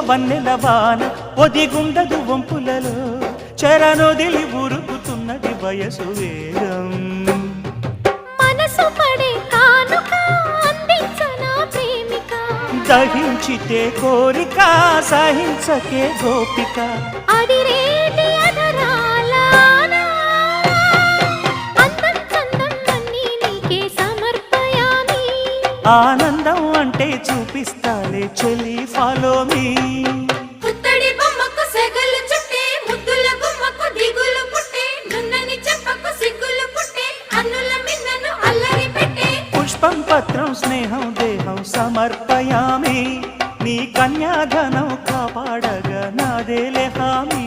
వన్నెల వాన ఒదిగుండదు వంపులలో చరణొదిలి ఉరుకుతున్నది వయసు వేగం మనసు పడే కానుక అందించనా ప్రేమిక దహించితే కోరిక సహించకే గోపిక అడిరేటి అధరాల అందం చందం అన్నీ నీకే సమర్పయామి ఆనందం అంటే చూపిస్తాలే చెలి ఫాలో మీ పుత్తడి బొమ్మకు సెగలు చుట్టే ముద్దుల గుమ్మకు దిగులు పుట్టే నున్నని చెప్పకు సిగ్గులు పుట్టే అన్నుల మిన్నను అల్లరి పెట్టే పుష్పం పత్రం స్నేహం దేహం సమర్పయామి నీ కన్యాధనం కాపాడగా నాదేలే హామీ